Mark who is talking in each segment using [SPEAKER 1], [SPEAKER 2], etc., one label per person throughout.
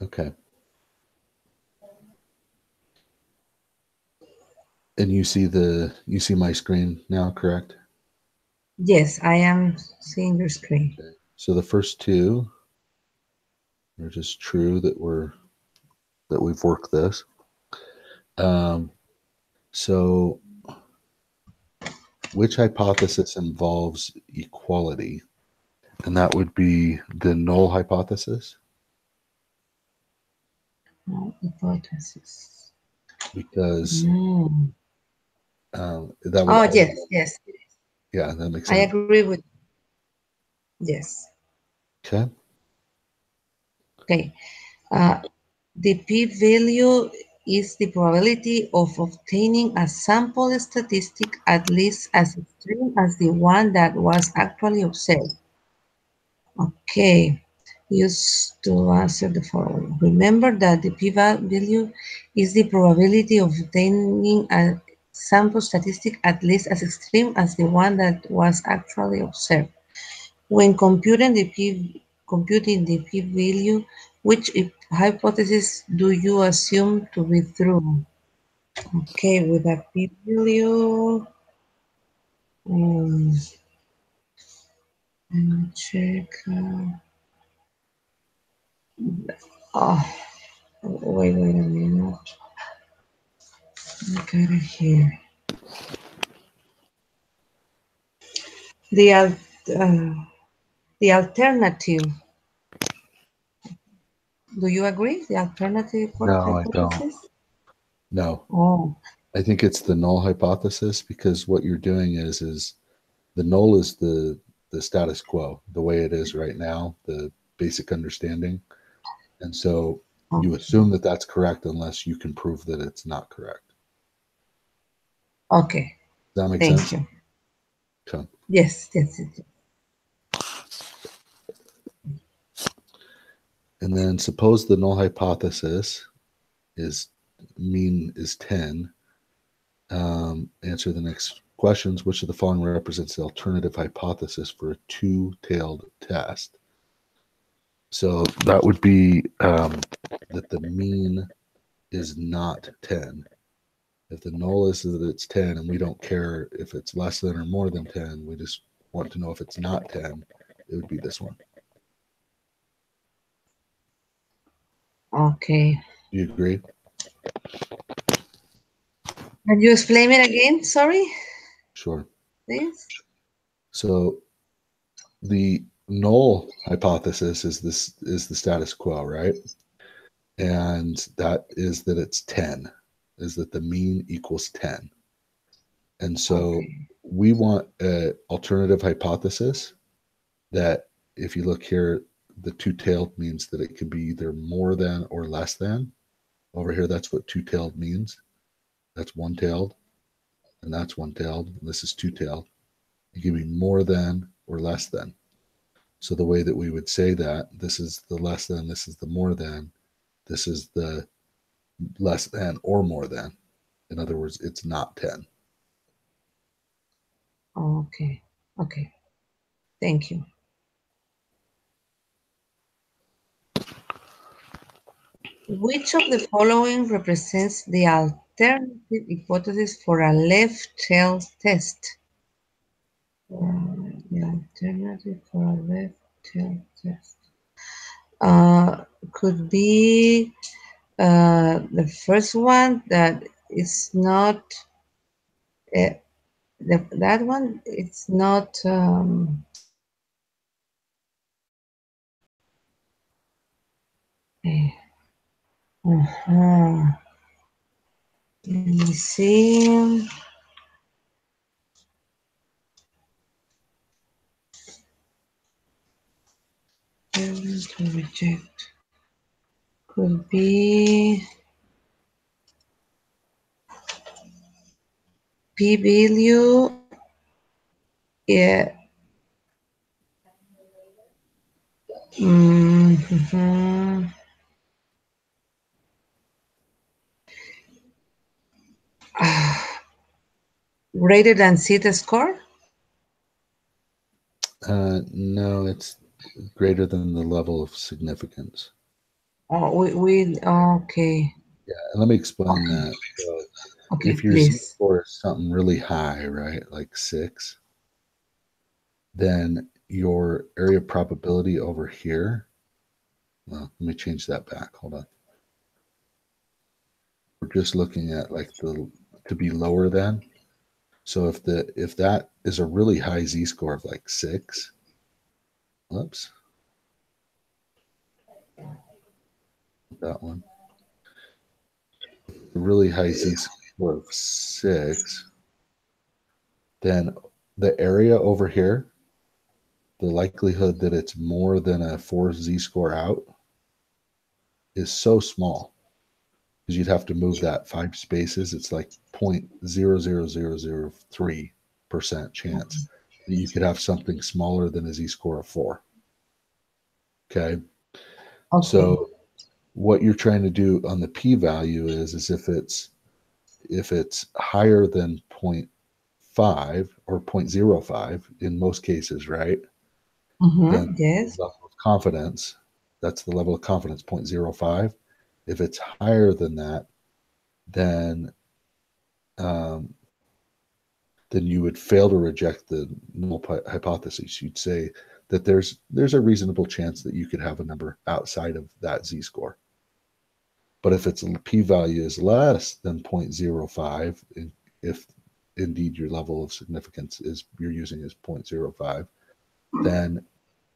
[SPEAKER 1] Okay. And you see my screen now, correct?
[SPEAKER 2] Yes, I am seeing your screen.
[SPEAKER 1] Okay. So the first two are just true that we've worked this. Um, so which hypothesis involves equality? And that would be the null hypothesis,
[SPEAKER 2] No hypothesis.
[SPEAKER 1] because
[SPEAKER 2] Mm.
[SPEAKER 1] that would
[SPEAKER 2] Oh,
[SPEAKER 1] all,
[SPEAKER 2] yes, yes.
[SPEAKER 1] yeah, that makes
[SPEAKER 2] I
[SPEAKER 1] sense.
[SPEAKER 2] agree with, yes.
[SPEAKER 1] Okay.
[SPEAKER 2] Okay. Uh, the p-value is the probability of obtaining a sample statistic at least as extreme as the one that was actually observed. Okay. Used to answer the following. Remember that the p-value is the probability of obtaining a sample statistic at least as extreme as the one that was actually observed. When computing the p-value, which hypothesis do you assume to be true? Okay, with a p-value, um, let me check. Oh, wait a minute. I got it here. The uh, the alternative. Do you agree? The alternative
[SPEAKER 1] No, I don't.
[SPEAKER 2] hypothesis?
[SPEAKER 1] No,
[SPEAKER 2] Oh,
[SPEAKER 1] I think it's the null hypothesis, because what you're doing is the null is the status quo, the way it is right now, the basic understanding. And so you
[SPEAKER 2] okay.
[SPEAKER 1] assume that that's correct unless you can prove that it's not correct.
[SPEAKER 2] Okay.
[SPEAKER 1] Does that make
[SPEAKER 2] Thank
[SPEAKER 1] sense?
[SPEAKER 2] you.
[SPEAKER 1] Okay.
[SPEAKER 2] Yes, yes, yes.
[SPEAKER 1] And then suppose the null hypothesis is mean is 10. Answer the next questions. Which of the following represents the alternative hypothesis for a two-tailed test? So that would be that the mean is not 10. If the null is that it's 10 and we don't care if it's less than or more than 10, we just want to know if it's not 10, it would be this one.
[SPEAKER 2] Okay.
[SPEAKER 1] Do you agree?
[SPEAKER 2] Can you explain it again? Sorry,
[SPEAKER 1] Sure.
[SPEAKER 2] please.
[SPEAKER 1] So the null hypothesis is the status quo, right? And that is that it's 10, is that the mean equals 10. And so
[SPEAKER 2] Okay.
[SPEAKER 1] we want an alternative hypothesis that, if you look here, the two-tailed means that it can be either more than or less than. Over here, that's what two-tailed means. That's one-tailed, and that's one-tailed, and this is two-tailed. It can be more than or less than. So the way that we would say that, this is the less than, this is the more than, this is the less than or more than. In other words, it's not 10.
[SPEAKER 2] Okay. Okay. Thank you. Which of the following represents the alternative hypothesis for a left-tailed test? The alternative for a left-tailed test could be the first one that is not uh, that one. It's not. Eh, uh-huh. Let me see. To reject could be p-value. Yeah. Mhm. Greater than CETA score?
[SPEAKER 1] No, it's greater than the level of significance.
[SPEAKER 2] Oh, we okay.
[SPEAKER 1] Yeah, and let me explain
[SPEAKER 2] Okay.
[SPEAKER 1] that. So
[SPEAKER 2] Okay,
[SPEAKER 1] if your Z
[SPEAKER 2] please.
[SPEAKER 1] score is something really high, right, like 6, then your area probability over here, well, let me change that back. Hold on. We're just looking at like the to be lower than. So if that is a really high Z score of like 6, whoops, that one. A really high Z score of 6, then the area over here, the likelihood that it's more than a 4 Z score out is so small because you'd have to move that 5 spaces. It's like 0.00003% chance that you could have something smaller than a Z score of 4. Okay.
[SPEAKER 2] Okay.
[SPEAKER 1] So what you're trying to do on the p value is if it's higher than zero point 0.5 or zero point zero 0.05 in most cases, right? Then
[SPEAKER 2] Mm-hmm.
[SPEAKER 1] the
[SPEAKER 2] Yes.
[SPEAKER 1] level of confidence, that's the level of confidence, zero point zero 0.05. If it's higher than that, then um, then you would fail to reject the null hypothesis. You'd say that there's a reasonable chance that you could have a number outside of that z score. But if its p-value is less than zero point zero 0.05, if indeed your level of significance is you're using is zero point zero 0.05,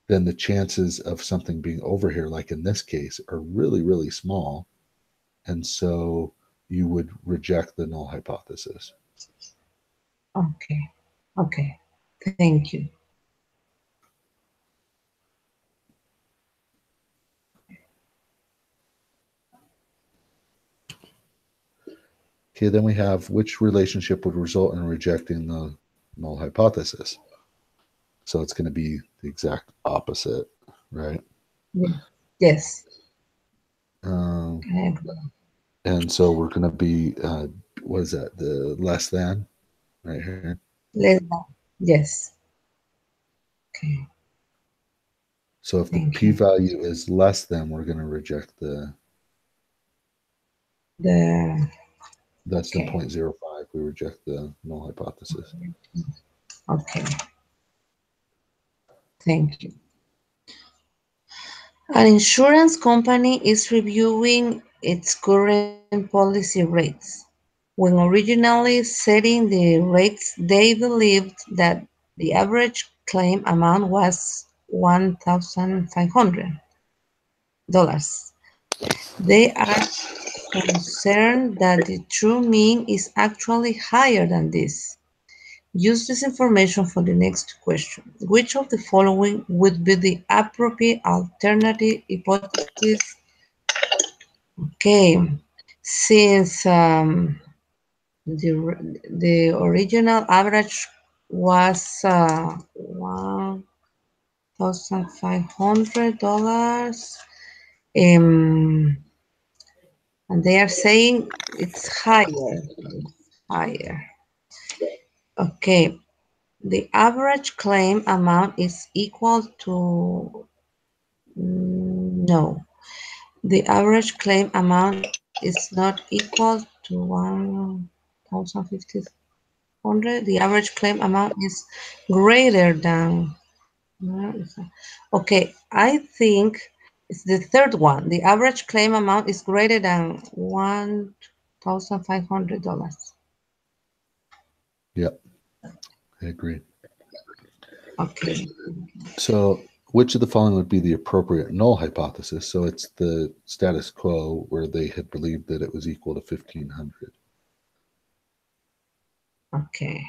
[SPEAKER 1] then the chances of something being over here, like in this case, are really, really small. And so you would reject the null hypothesis.
[SPEAKER 2] Okay. Okay. Thank you.
[SPEAKER 1] Okay, then we have which relationship would result in rejecting the null hypothesis. So it's going to be the exact opposite, right?
[SPEAKER 2] Yes. Yes.
[SPEAKER 1] Um,
[SPEAKER 2] I agree.
[SPEAKER 1] and so we're going to be, what is that, the less than right here?
[SPEAKER 2] Less than. Yes. Okay.
[SPEAKER 1] So if the
[SPEAKER 2] Thank
[SPEAKER 1] p
[SPEAKER 2] you.
[SPEAKER 1] value is less than, we're going to reject
[SPEAKER 2] The
[SPEAKER 1] that's the zero
[SPEAKER 2] okay.
[SPEAKER 1] point zero 0.05. We reject the null hypothesis.
[SPEAKER 2] Okay. Thank you. An insurance company is reviewing its current policy rates. When originally setting the rates, they believed that the average claim amount was $1,500. They are concerned that the true mean is actually higher than this. Use this information for the next question. Which of the following would be the appropriate alternative hypothesis? Okay, since the original average was $1,500, um, and they are saying it's higher. Higher. Okay, the average claim amount is equal to no. The average claim amount is not equal to 1,500. The average claim amount is greater than. Okay, I think it's the third one. The average claim amount is greater than $1,500.
[SPEAKER 1] Yep, I agree.
[SPEAKER 2] Okay.
[SPEAKER 1] So which of the following would be the appropriate null hypothesis? So it's the status quo where they had believed that it was equal to 1500.
[SPEAKER 2] Okay.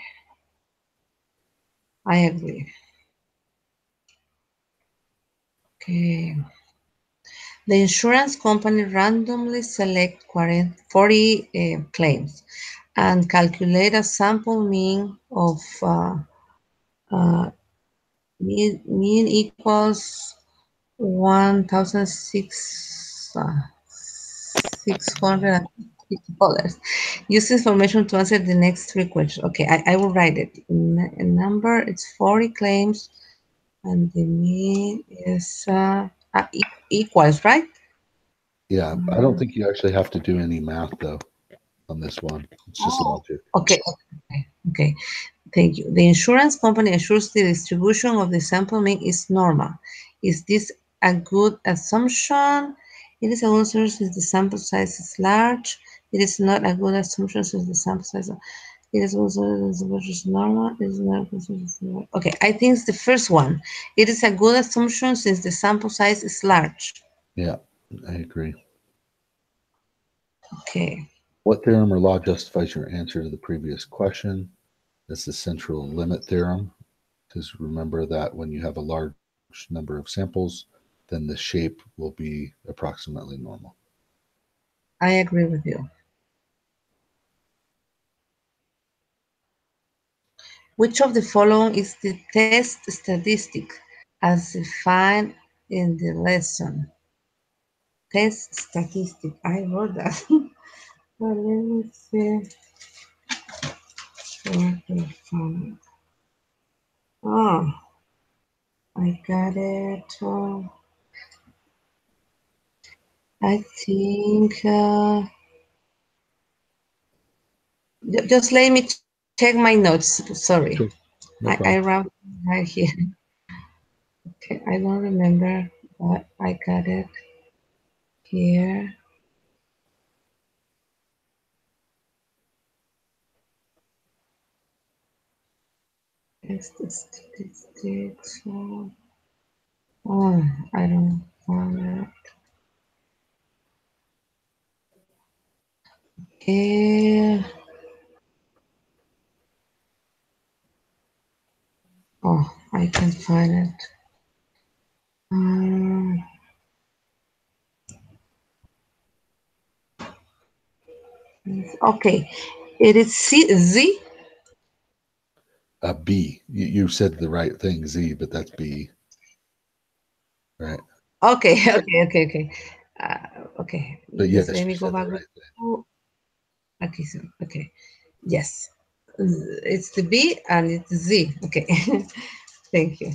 [SPEAKER 2] I agree. Okay. The insurance company randomly select 40 claims and calculate a sample mean of uh, mean equals 1,600 dollars. Use this information to answer the next three questions. Okay, I will write it. Number it's 40 claims, and the mean is equals, right?
[SPEAKER 1] Yeah, I don't think you actually have to do any math though on this one. It's just
[SPEAKER 2] Oh,
[SPEAKER 1] logic.
[SPEAKER 2] okay, okay. Thank you. The insurance company assures the distribution of the sample mean is normal. Is this a good assumption? It is a good assumption since the sample size is large. It is not a good assumption since the sample size it is also is normal. It is not a good assumption. Okay, I think it's the first one. It is a good assumption since the sample size is large.
[SPEAKER 1] Yeah, I agree.
[SPEAKER 2] Okay.
[SPEAKER 1] What theorem or law justifies your answer to the previous question? That's the central limit theorem. Because remember that when you have a large number of samples, then the shape will be approximately normal.
[SPEAKER 2] I agree with you. Which of the following is the test statistic as defined in the lesson? Test statistic. I wrote that. But let me see where to find it. Oh, I got it. I think. Just let me check my notes. Sorry,
[SPEAKER 1] Sure,
[SPEAKER 2] I
[SPEAKER 1] no problem.
[SPEAKER 2] wrote right here. Okay, I don't remember, but I got it here. Test statistics. Oh, I don't find it. Eh, oh, I can't find it. Um, okay, it is Z.
[SPEAKER 1] B. You said the right thing, Z, but that's B, right?
[SPEAKER 2] Okay, okay. Okay,
[SPEAKER 1] But
[SPEAKER 2] just let
[SPEAKER 1] yes, you
[SPEAKER 2] me go
[SPEAKER 1] said the
[SPEAKER 2] back.
[SPEAKER 1] right thing.
[SPEAKER 2] Oh, okay, so, okay, yes, it's the B and it's Z. Okay, thank you.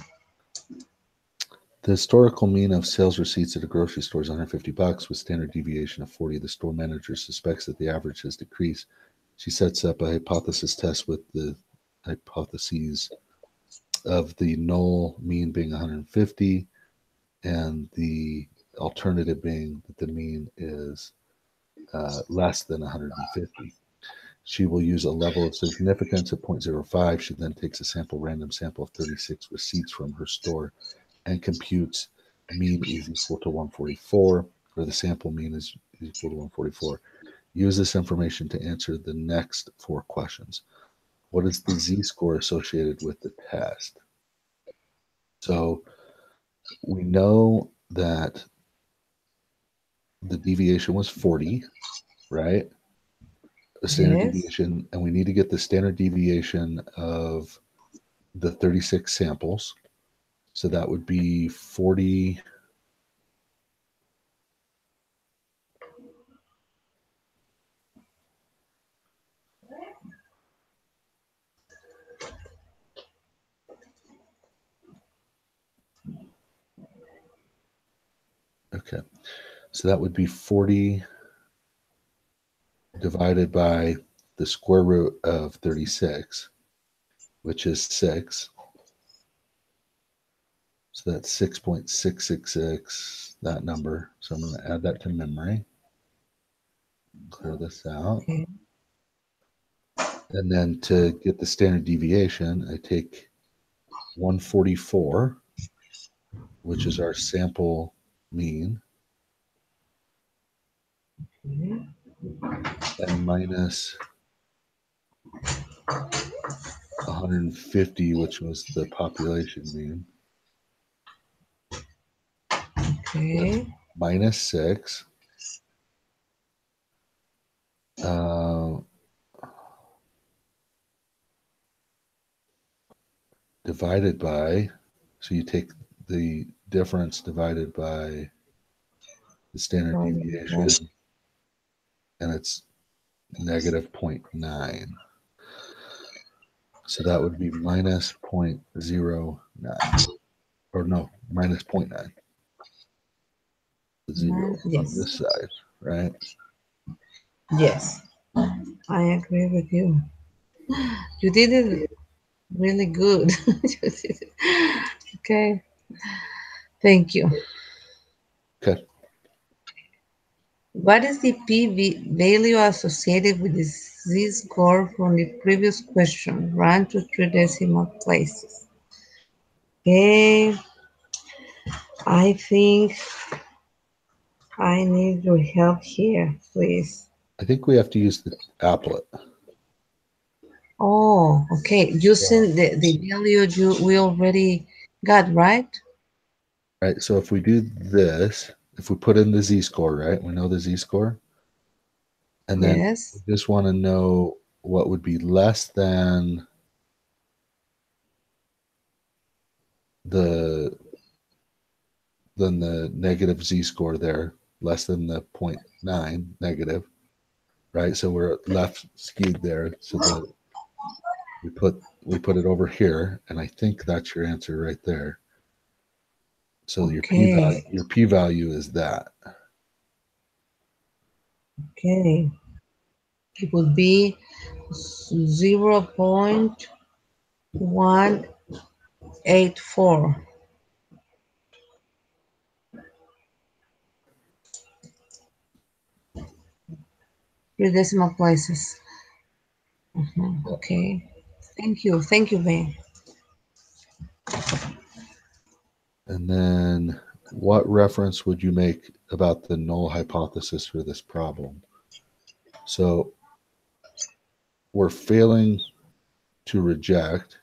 [SPEAKER 1] The historical mean of sales receipts at a grocery store is $150 with standard deviation of 40. The store manager suspects that the average has decreased. She sets up a hypothesis test with the hypotheses of the null mean being 150 and the alternative being that the mean is less than 150. She will use a level of significance of 0.05. She then takes a random sample of 36 receipts from her store and computes mean is equal to 144, or the sample mean is equal to 144. Use this information to answer the next four questions. What is the z-score associated with the test? So we know that the deviation was 40, right? The standard
[SPEAKER 2] Yes.
[SPEAKER 1] deviation, and we need to get the standard deviation of the 36 samples. So that would be 40. Okay. So that would be 40 divided by the square root of 36, which is 6. So that's 6.666, that number. So I'm going to add that to memory, clear this out.
[SPEAKER 2] Okay.
[SPEAKER 1] And then to get the standard deviation, I take 144, which is our sample mean, and minus 150, which was the population mean. So that's
[SPEAKER 2] Okay.
[SPEAKER 1] minus 6. Uh, Divided by, so you take the difference divided by the standard deviation, and it's negative zero point 0.9. So that would be minus 0.09, or no, minus 0.9. 0 on
[SPEAKER 2] Yes.
[SPEAKER 1] this side, right?
[SPEAKER 2] Yes. I agree with you. You did it really good. You did it. Okay. Thank you.
[SPEAKER 1] Okay.
[SPEAKER 2] What is the value associated with the z-score from the previous question? Round to three decimal places. Okay. I think I need your help here, please.
[SPEAKER 1] I think we have to use the applet.
[SPEAKER 2] Oh, okay.
[SPEAKER 1] Yeah.
[SPEAKER 2] Using the value we already got, right?
[SPEAKER 1] Right. So if we do this, if we put in the z-score, right? We know the z-score. And then we
[SPEAKER 2] Yes.
[SPEAKER 1] just want to know what would be less the the negative z-score there, less than the 0.9 negative, right? So we're left skewed there. So we put it over here, and I think that's your answer right there. So
[SPEAKER 2] Okay.
[SPEAKER 1] your p-value is that.
[SPEAKER 2] Okay. It would be 0.184. Three decimal places. Okay. Thank you. Thank you, Ben.
[SPEAKER 1] And then what reference would you make about the null hypothesis for this problem? So we're failing to reject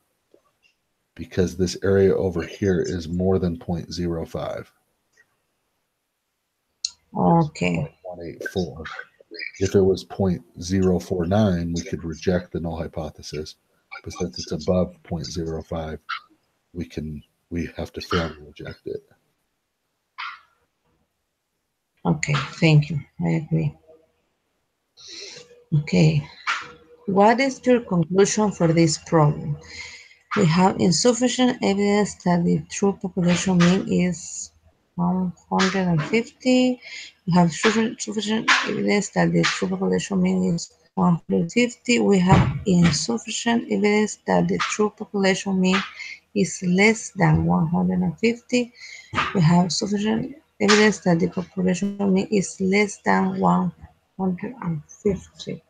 [SPEAKER 1] because this area over here is more than 0.05. It's
[SPEAKER 2] Okay.
[SPEAKER 1] 0.184. If it was 0.049, we could reject the null hypothesis. But since it's above 0.05, we have to fail to reject it.
[SPEAKER 2] Okay. Thank you. I agree. Okay. What is your conclusion for this problem? We have insufficient evidence that the true population mean is 150. We have sufficient evidence that the true population mean is 150. We have insufficient evidence that the true population mean is less than 150. We have sufficient evidence that the population mean is less than 150.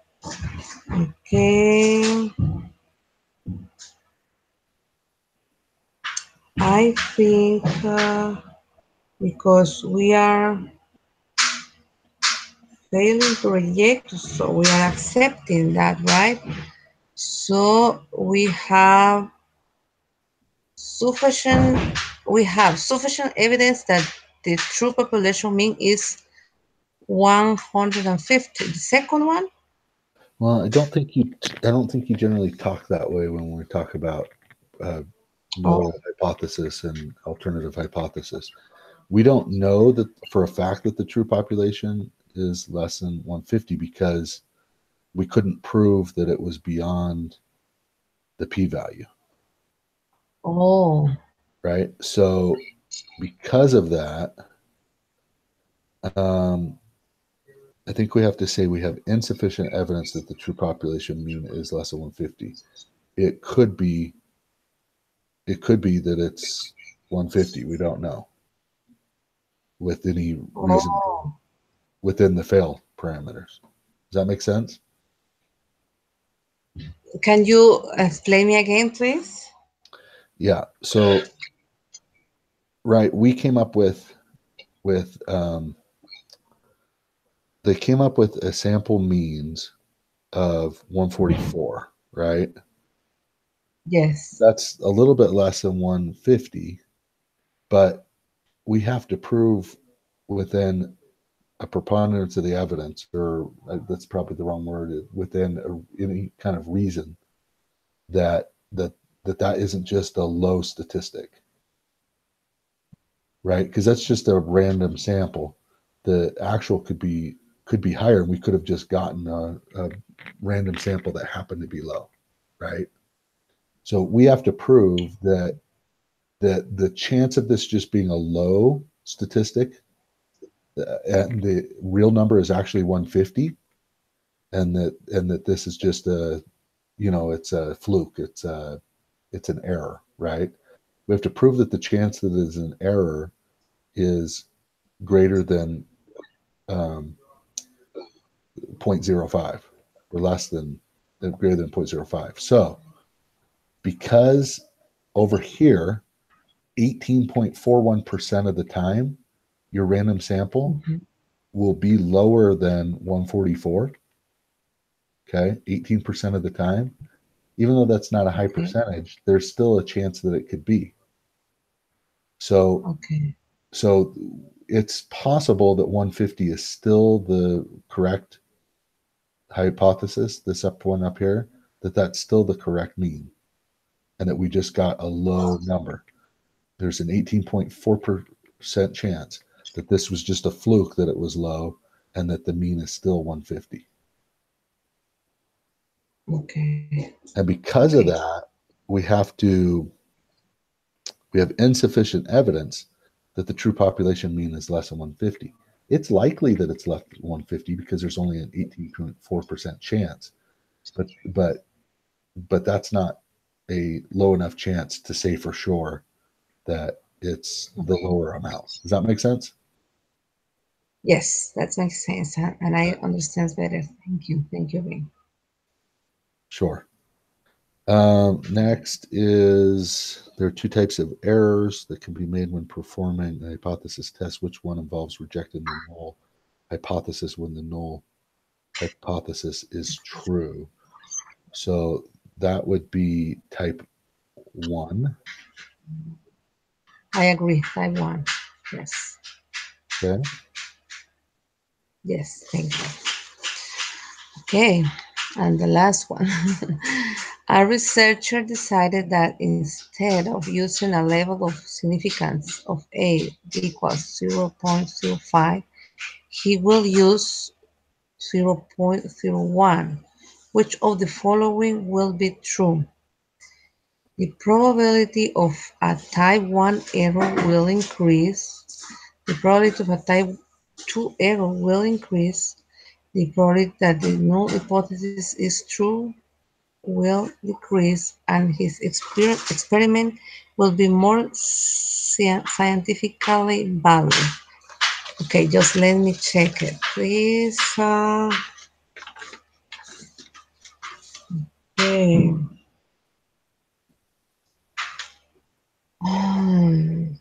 [SPEAKER 2] Okay. I think because we are failing to reject, so we are accepting that, right? So sufficient we have sufficient evidence that the true population mean is 150. The second one?
[SPEAKER 1] Well, I don't think you generally talk that way when we talk about uh,
[SPEAKER 2] Oh,
[SPEAKER 1] null hypothesis and alternative hypothesis. We don't know that for a fact that the true population is less than 150 because we couldn't prove that it was beyond the p-value,
[SPEAKER 2] oh,
[SPEAKER 1] right? So because of that, um, I think we have to say we have insufficient evidence that the true population mean is less than 150. It could be it could be that it's 150. We don't know with any reasonable
[SPEAKER 2] oh.
[SPEAKER 1] within the fail parameters. Does that make sense?
[SPEAKER 2] Can you explain me again, please?
[SPEAKER 1] Yeah. So right, we came up with they came up with a sample means of 144, right?
[SPEAKER 2] Yes.
[SPEAKER 1] That's a little bit less than 150, but we have to prove within a preponderance of the evidence, or that's probably the wrong word, within any kind of reason that that isn't just a low statistic, right? Because that's just a random sample. The actual could be higher, and we could have just gotten a random sample that happened to be low, right? So we have to prove that the chance of this just being a low statistic and the real number is actually 150, and that this is just a, it's a fluke, it's an error, right? We have to prove that the chance that it is an error is greater than 0.05, or less than greater than 0.05. So because over here 18.41% of the time your random sample
[SPEAKER 2] Mhm.
[SPEAKER 1] will be lower than 144, okay, 18% of the time, even though that's not a high
[SPEAKER 2] Okay.
[SPEAKER 1] percentage, there's still a chance that it could be. So
[SPEAKER 2] Okay.
[SPEAKER 1] so it's possible that 150 is still the correct hypothesis, this up one up here, that's still the correct mean, and that we just got a low number. There's an 18.4% chance that this was just a fluke, that it was low, and that the mean is still 150.
[SPEAKER 2] Okay.
[SPEAKER 1] And because of
[SPEAKER 2] Okay.
[SPEAKER 1] that, we have insufficient evidence that the true population mean is less than 150. It's likely that it's less than 150 because there's only an 18.4% chance, but that's not a low enough chance to say for sure that it's the
[SPEAKER 2] Okay.
[SPEAKER 1] lower amount. Does that make sense?
[SPEAKER 2] Yes, that makes sense, and I understand better. Thank you. Thank you, Ben.
[SPEAKER 1] Sure. Next is, there are two types of errors that can be made when performing a hypothesis test. Which one involves rejecting the null hypothesis when the null hypothesis is true? So that would be type 1.
[SPEAKER 2] I agree. Type one. Yes.
[SPEAKER 1] Okay.
[SPEAKER 2] Yes. Thank you. Okay. And the last one. A researcher decided that instead of using a level of significance of A equals 0.05, he will use 0.01. Which of the following will be true? The probability of a type 1 error will increase. The probability of a type 2 error will increase. The probability that the null hypothesis is true will decrease, and his experiment will be more scientifically valid. Okay, just let me check it, please. Okay. Um,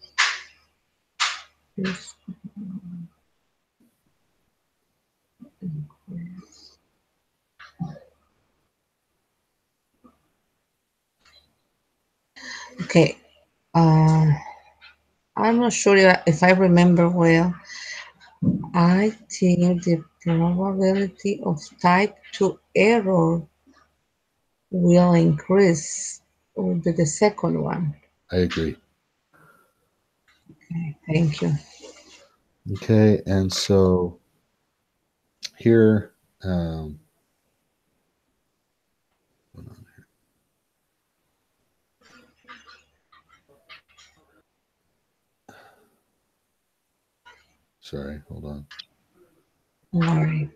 [SPEAKER 2] yes, okay. Uh, I'm not sure if I remember well. I think the probability of type 2 error will increase, will be the second one.
[SPEAKER 1] I agree.
[SPEAKER 2] Okay, thank you.
[SPEAKER 1] Okay. And so here, sorry, hold on.
[SPEAKER 2] All right.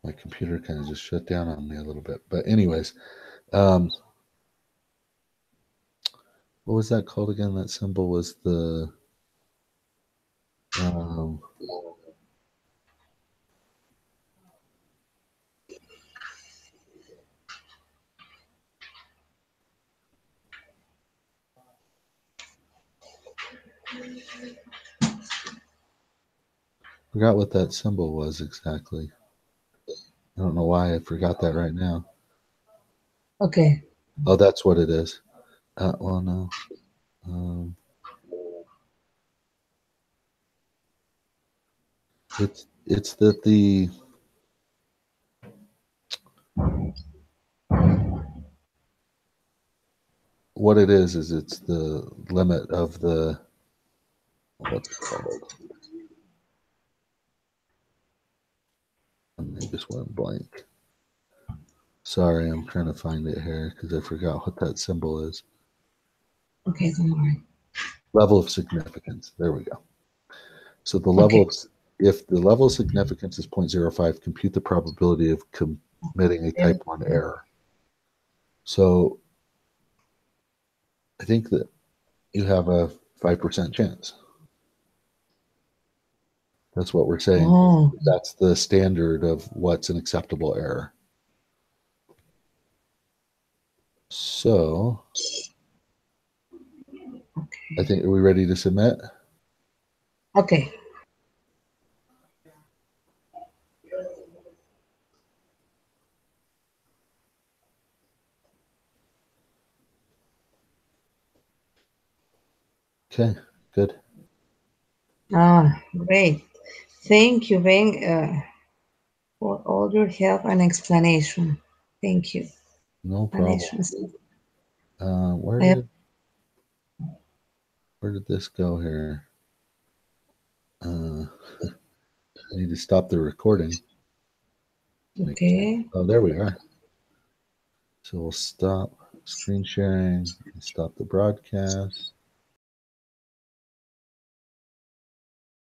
[SPEAKER 1] My computer kind of just shut down on me a little bit. But anyways, um, what was that called again? That symbol was the, um, forgot what that symbol was exactly. I don't know why I forgot that right now.
[SPEAKER 2] Okay.
[SPEAKER 1] Oh, that's what it is. Well, no. Um, it's that the, what it is it's the limit of the, what's it called? I just went blank. Sorry, I'm trying to find it here because I forgot what that symbol is.
[SPEAKER 2] Okay, don't worry.
[SPEAKER 1] Level of significance. There we go. So the level
[SPEAKER 2] Okay.
[SPEAKER 1] of, if the level of significance is 0.05, compute the probability of committing a type 1 error. So I think that you have a 5% chance. That's what we're saying.
[SPEAKER 2] Oh,
[SPEAKER 1] That's the standard of what's an acceptable error. So I think, are we ready to submit?
[SPEAKER 2] okay.
[SPEAKER 1] Okay, good.
[SPEAKER 2] Ah, great. Thank you, Ben, for all your help and explanation. Thank you.
[SPEAKER 1] No problem.
[SPEAKER 2] Explanations.
[SPEAKER 1] Where
[SPEAKER 2] I have,
[SPEAKER 1] did this go here? I need to stop the recording. Make sure.
[SPEAKER 2] okay.
[SPEAKER 1] Oh, there we are. So we'll stop screen sharing and stop the broadcast.